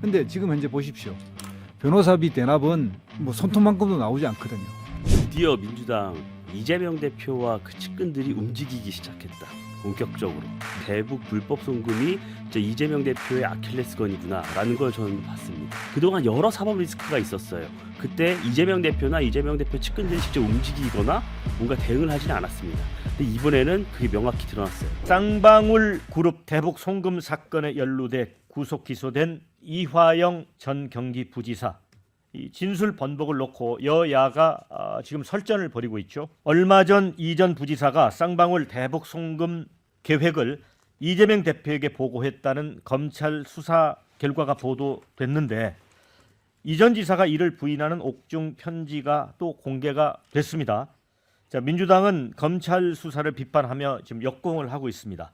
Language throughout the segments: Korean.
근데 지금 현재 보십시오. 변호사비 대납은 뭐 손톱만큼도 나오지 않거든요. 드디어 민주당 이재명 대표와 그 측근들이 움직이기 시작했다. 본격적으로 대북 불법 송금이 이재명 대표의 아킬레스건이구나라는 걸 저는 봤습니다. 그동안 여러 사법 리스크가 있었어요. 그때 이재명 대표나 이재명 대표 측근들이 직접 움직이거나 뭔가 대응을 하지는 않았습니다. 근데 이번에는 그게 명확히 드러났어요. 쌍방울 그룹 대북 송금 사건에 연루돼 구속 기소된 이화영 전 경기부지사, 이 진술 번복을 놓고 여야가 지금 설전을 벌이고 있죠. 얼마 전 이 전 부지사가 쌍방울 대북 송금 계획을 이재명 대표에게 보고했다는 검찰 수사 결과가 보도됐는데, 이 전 지사가 이를 부인하는 옥중 편지가 또 공개가 됐습니다. 자, 민주당은 검찰 수사를 비판하며 지금 역공을 하고 있습니다.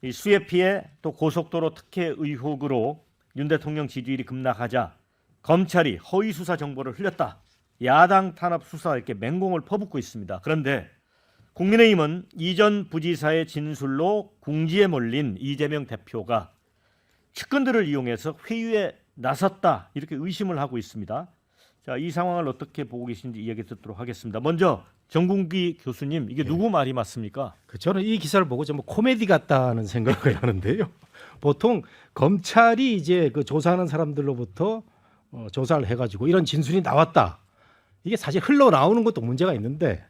이 수해 피해 또 고속도로 특혜 의혹으로 윤 대통령 지지율이 급락하자 검찰이 허위 수사 정보를 흘렸다, 야당 탄압 수사 이렇게 맹공을 퍼붓고 있습니다. 그런데 국민의힘은 이 전 부지사의 진술로 궁지에 몰린 이재명 대표가 측근들을 이용해서 회유에 나섰다, 이렇게 의심을 하고 있습니다. 자, 이 상황을 어떻게 보고 계신지 이야기 듣도록 하겠습니다. 먼저 정국기 교수님, 이게 누구 말이 맞습니까? 저는 이 기사를 보고 좀 코미디 같다는 생각을 하는데요. 보통 검찰이 이제 그 조사하는 사람들로부터 조사를 해가지고 이런 진술이 나왔다, 이게 사실 흘러나오는 것도 문제가 있는데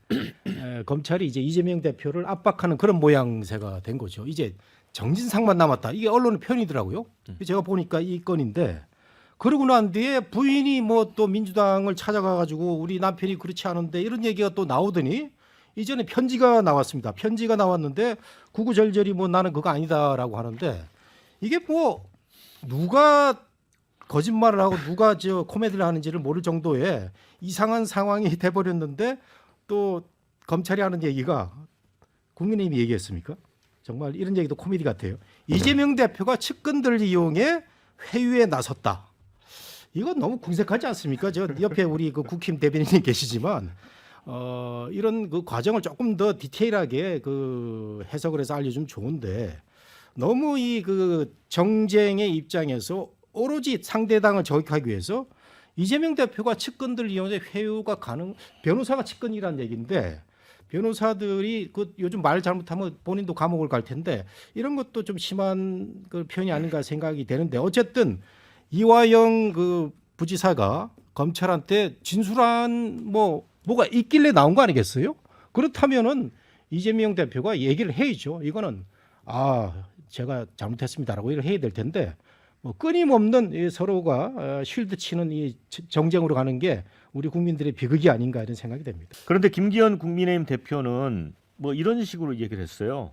검찰이 이제 이재명 대표를 압박하는 그런 모양새가 된 거죠. 이제 정진상만 남았다, 이게 언론의 표현이더라고요. 제가 보니까 이 건인데, 그러고 난 뒤에 부인이 뭐 또 민주당을 찾아가가지고 우리 남편이 그렇지 않은데 이런 얘기가 또 나오더니 이전에 편지가 나왔습니다. 편지가 나왔는데 구구절절히 뭐 나는 그거 아니다라고 하는데, 이게 뭐 누가 거짓말을 하고 누가 저 코미디를 하는지를 모를 정도의 이상한 상황이 돼버렸는데, 또 검찰이 하는 얘기가 국민의힘이 얘기했습니까? 정말 이런 얘기도 코미디 같아요. 이재명 대표가 측근들을 이용해 회유에 나섰다. 이건 너무 궁색하지 않습니까? 저 옆에 우리 그 국힘 대변인이 계시지만 이런 그 과정을 조금 더 디테일하게 그 해석을 해서 알려주면 좋은데, 너무 이 그 정쟁의 입장에서 오로지 상대당을 저격하기 위해서 이재명 대표가 측근들을 이용해 회유가 가능, 변호사가 측근이라는 얘기인데, 변호사들이 그 요즘 말 잘못하면 본인도 감옥을 갈 텐데 이런 것도 좀 심한 그 표현이 아닌가 생각이 되는데, 어쨌든 이화영 그 부지사가 검찰한테 진술한 뭐가 있길래 나온 거 아니겠어요? 그렇다면은 이재명 대표가 얘기를 해야죠. 이거는 제가 잘못했습니다라고 얘기를 해야 될 텐데, 뭐 끊임없는 이 서로가 쉴드 치는 이 정쟁으로 가는 게 우리 국민들의 비극이 아닌가 이런 생각이 됩니다. 그런데 김기현 국민의힘 대표는 뭐 이런 식으로 얘기를 했어요.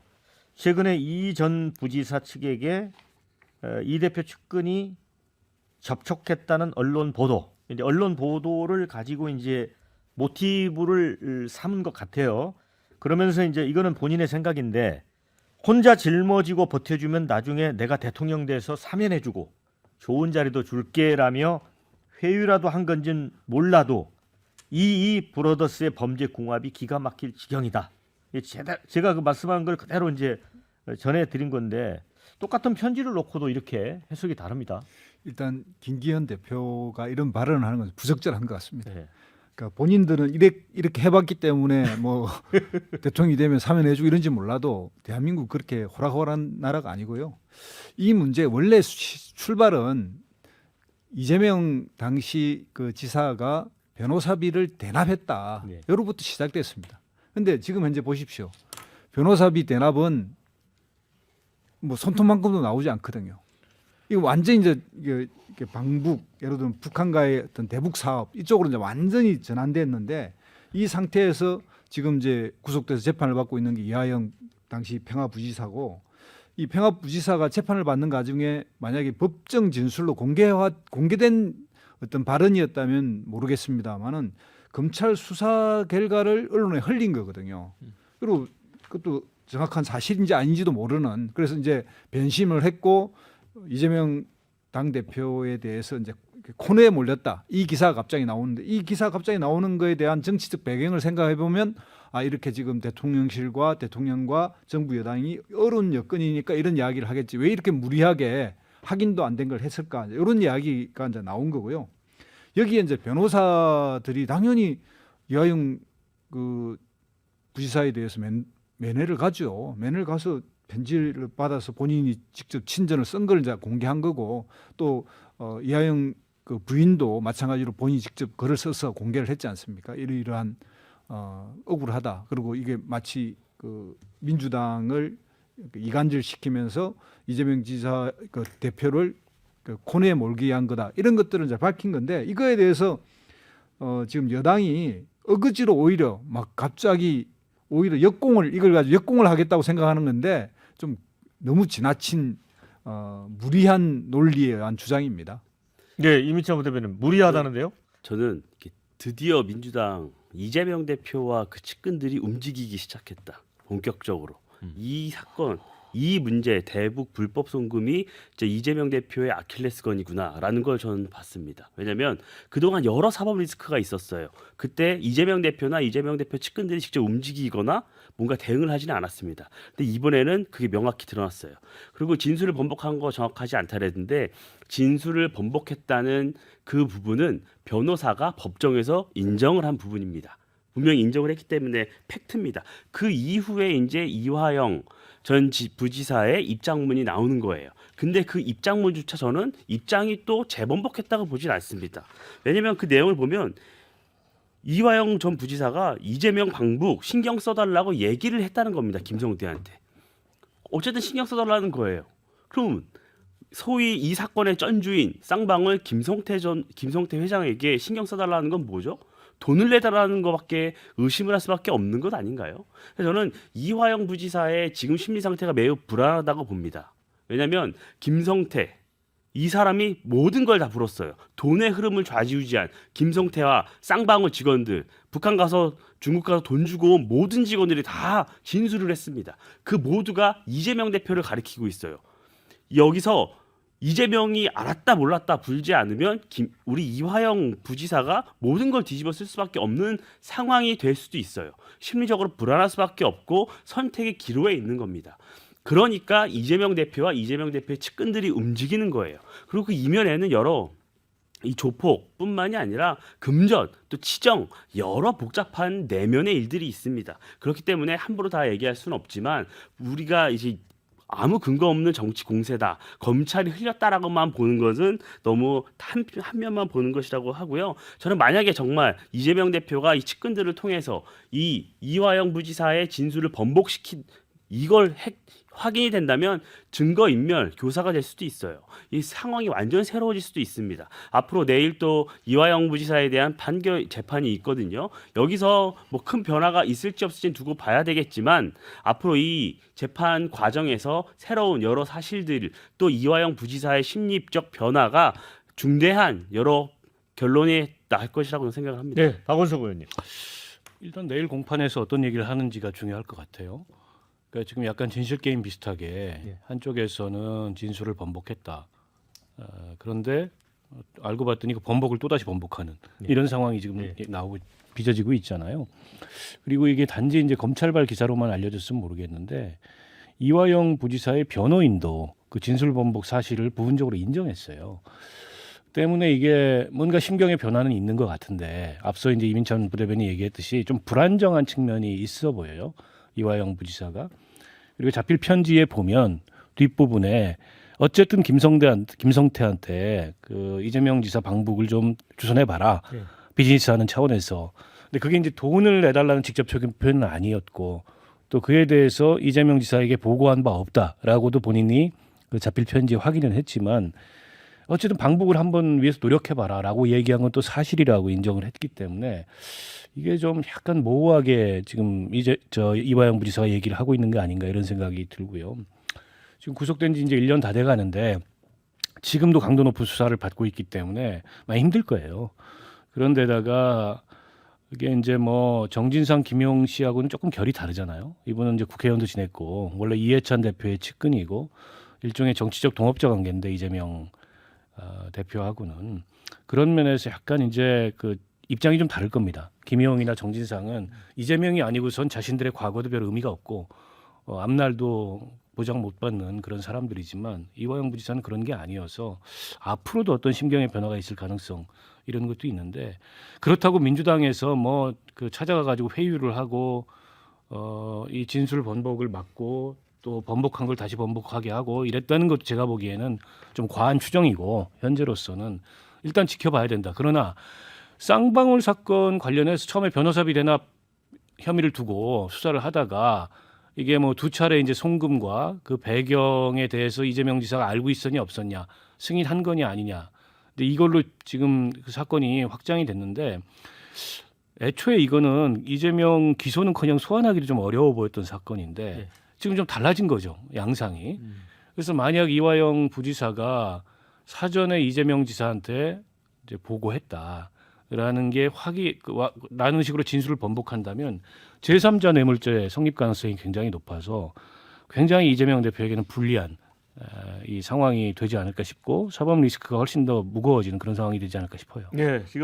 최근에 이 전 부지사 측에게 이 대표 측근이 접촉했다는 언론 보도, 이제 언론 보도를 가지고 이제 모티브를 삼은 것 같아요. 그러면서 이제 이거는 본인의 생각인데, 혼자 짊어지고 버텨주면 나중에 내가 대통령 돼서 사면해주고 좋은 자리도 줄게라며 회유라도 한 건진 몰라도 이 브로더스의 범죄 궁합이 기가 막힐 지경이다. 제가 그 말씀한 걸 그대로 이제 전해드린 건데, 똑같은 편지를 놓고도 이렇게 해석이 다릅니다. 일단 김기현 대표가 이런 발언을 하는 건 부적절한 것 같습니다. 네. 그러니까 본인들은 이렇게 해봤기 때문에 뭐 대통령이 되면 사면해주고 이런지 몰라도 대한민국 그렇게 호락호락한 나라가 아니고요. 이 문제 원래 출발은 이재명 당시 그 지사가 변호사비를 대납했다, 네. 여로부터 시작됐습니다. 그런데 지금 현재 보십시오. 변호사비 대납은 뭐 손톱만큼도 나오지 않거든요. 이거 완전히 이제 이게 방북, 예를 들면 북한과의 어떤 대북 사업 이쪽으로 이제 완전히 전환됐는데, 이 상태에서 지금 이제 구속돼서 재판을 받고 있는 게 이하영 당시 평화부지사고, 이 평화부지사가 재판을 받는 과정에 만약에 법정 진술로 공개된 어떤 발언이었다면 모르겠습니다만은 검찰 수사 결과를 언론에 흘린 거거든요. 그리고 그것도 정확한 사실인지 아닌지도 모르는, 그래서 이제 변심을 했고 이재명 당 대표에 대해서 이제 코너에 몰렸다, 이 기사가 갑자기 나오는데, 이 기사가 갑자기 나오는 거에 대한 정치적 배경을 생각해 보면 이렇게 지금 대통령실과 대통령과 정부 여당이 어려운 여건이니까 이런 이야기를 하겠지, 왜 이렇게 무리하게 확인도 안 된 걸 했을까 이런 이야기가 이제 나온 거고요. 여기에 이제 변호사들이 당연히 이화영 그 부지사에 대해서 면회를 가죠. 면회를 가서 편지를 받아서 본인이 직접 친전을 쓴 걸 이제 공개한 거고 또 이화영 그 부인도 마찬가지로 본인이 직접 글을 써서 공개를 했지 않습니까? 이러한 억울하다. 그리고 이게 마치 그 민주당을 이간질시키면서 이재명 지사 그 대표를 그 코너에 몰기 위한 거다. 이런 것들은 이제 밝힌 건데 이거에 대해서 지금 여당이 어거지로 오히려 막 갑자기 오히려 이걸 가지고 역공을 하겠다고 생각하는 건데 좀 너무 지나친 무리한 논리에 의한 주장입니다. 네, 이민찬 부대변인 무리하다는데요? 저는 드디어 민주당 이재명 대표와 그 측근들이 움직이기 시작했다. 본격적으로. 이 사건, 이 문제 대북 불법 송금이 이제 이재명 대표의 아킬레스건이구나라는 걸 저는 봤습니다. 왜냐하면 그동안 여러 사법 리스크가 있었어요. 그때 이재명 대표나 이재명 대표 측근들이 직접 움직이거나 뭔가 대응을 하지는 않았습니다. 근데 이번에는 그게 명확히 드러났어요. 그리고 진술을 번복한 거 정확하지 않다랬는데 진술을 번복했다는 그 부분은 변호사가 법정에서 인정을 한 부분입니다. 분명히 인정을 했기 때문에 팩트입니다. 그 이후에 이제 이화영 전 부지사의 입장문이 나오는 거예요. 근데 그 입장문조차 저는 입장이 또 재번복했다고 보진 않습니다. 왜냐하면 그 내용을 보면 이화영 전 부지사가 이재명 방북 신경 써달라고 얘기를 했다는 겁니다. 김성태한테. 어쨌든 신경 써달라는 거예요. 그럼 소위 이 사건의 쩐주인 쌍방울 김성태 회장에게 신경 써달라는 건 뭐죠? 돈을 내달라는 것밖에 의심을 할 수밖에 없는 것 아닌가요? 그래서 저는 이화영 부지사의 지금 심리 상태가 매우 불안하다고 봅니다. 왜냐하면 김성태 이 사람이 모든 걸 다 불었어요. 돈의 흐름을 좌지우지한 김성태와 쌍방울 직원들, 북한 가서 중국 가서 돈 주고 온 모든 직원들이 다 진술을 했습니다. 그 모두가 이재명 대표를 가리키고 있어요. 여기서 이재명이 알았다 몰랐다 불지 않으면 우리 이화영 부지사가 모든 걸 뒤집어 쓸 수밖에 없는 상황이 될 수도 있어요. 심리적으로 불안할 수밖에 없고 선택의 기로에 있는 겁니다. 그러니까 이재명 대표와 이재명 대표의 측근들이 움직이는 거예요. 그리고 그 이면에는 여러 이 조폭뿐만이 아니라 금전 또 치정 여러 복잡한 내면의 일들이 있습니다. 그렇기 때문에 함부로 다 얘기할 수는 없지만 우리가 이제 아무 근거 없는 정치 공세다. 검찰이 흘렸다라고만 보는 것은 너무 한 면만 보는 것이라고 하고요. 저는 만약에 정말 이재명 대표가 이 측근들을 통해서 이 이화영 부지사의 진술을 번복시킨 이걸 확인이 된다면 증거인멸 교사가 될 수도 있어요. 이 상황이 완전 새로워질 수도 있습니다. 앞으로 내일 또 이화영 부지사에 대한 판결 재판이 있거든요. 여기서 뭐 큰 변화가 있을지 없을지 두고 봐야 되겠지만 앞으로 이 재판 과정에서 새로운 여러 사실들 또 이화영 부지사의 심리적 변화가 중대한 여러 결론이 날 것이라고 생각을 합니다. 네, 박원석 의원님. 일단 내일 공판에서 어떤 얘기를 하는지가 중요할 것 같아요. 그러니까 지금 약간 진실 게임 비슷하게 한쪽에서는 진술을 번복했다. 그런데 알고 봤더니 그 번복을 또 다시 번복하는 이런 상황이 지금 나오고 빚어지고 있잖아요. 그리고 이게 단지 이제 검찰발 기사로만 알려졌으면 모르겠는데 이화영 부지사의 변호인도 그 진술 번복 사실을 부분적으로 인정했어요. 때문에 이게 뭔가 심경의 변화는 있는 것 같은데 앞서 이제 이민찬 부대변인이 얘기했듯이 좀 불안정한 측면이 있어 보여요. 이화영 부지사가. 그리고 자필 편지에 보면 뒷부분에 어쨌든 김성태한테 그 이재명 지사 방북을 좀 주선해 봐라. 비즈니스 하는 차원에서. 근데 그게 이제 돈을 내달라는 직접적인 표현은 아니었고 또 그에 대해서 이재명 지사에게 보고한 바 없다라고도 본인이 그 자필 편지에 확인을 했지만 어쨌든 방북을 한번 위해서 노력해 봐라라고 얘기한 건 또 사실이라고 인정을 했기 때문에 이게 좀 약간 모호하게 지금 이제 이화영 부지사가 얘기를 하고 있는 게 아닌가 이런 생각이 들고요. 지금 구속된 지 이제 1년 다 돼 가는데 지금도 강도 높은 수사를 받고 있기 때문에 많이 힘들 거예요. 그런데다가 이게 이제 뭐 정진상, 김용 씨하고는 조금 결이 다르잖아요. 이분은 이제 국회의원도 지냈고 원래 이해찬 대표의 측근이고 일종의 정치적 동업자 관계인데 이재명 대표하고는 그런 면에서 약간 이제 그 입장이 좀 다를 겁니다. 김용이나 정진상은 이재명이 아니고선 자신들의 과거도 별 의미가 없고 앞날도 보장 못 받는 그런 사람들이지만 이화영 부지사는 그런 게 아니어서 앞으로도 어떤 심경의 변화가 있을 가능성 이런 것도 있는데 그렇다고 민주당에서 뭐 그 찾아가 가지고 회유를 하고 이 진술 번복을 막고 또 번복한 걸 다시 번복하게 하고 이랬다는 것도 제가 보기에는 좀 과한 추정이고 현재로서는 일단 지켜봐야 된다. 그러나 쌍방울 사건 관련해서 처음에 변호사비 대납 혐의를 두고 수사를 하다가 이게 뭐 두 차례 이제 송금과 그 배경에 대해서 이재명 지사가 알고 있었냐 없었냐 승인한 거냐 아니냐. 근데 이걸로 지금 그 사건이 확장이 됐는데 애초에 이거는 이재명 기소는커녕 소환하기도 좀 어려워 보였던 사건인데 네. 지금 좀 달라진 거죠 양상이. 그래서 만약 이화영 부지사가 사전에 이재명 지사한테 이제 보고했다라는 게 라는 식으로 진술을 번복한다면 제3자 뇌물죄 성립 가능성이 굉장히 높아서 굉장히 이재명 대표에게는 불리한 이 상황이 되지 않을까 싶고 사법 리스크가 훨씬 더 무거워지는 그런 상황이 되지 않을까 싶어요. 네, 지금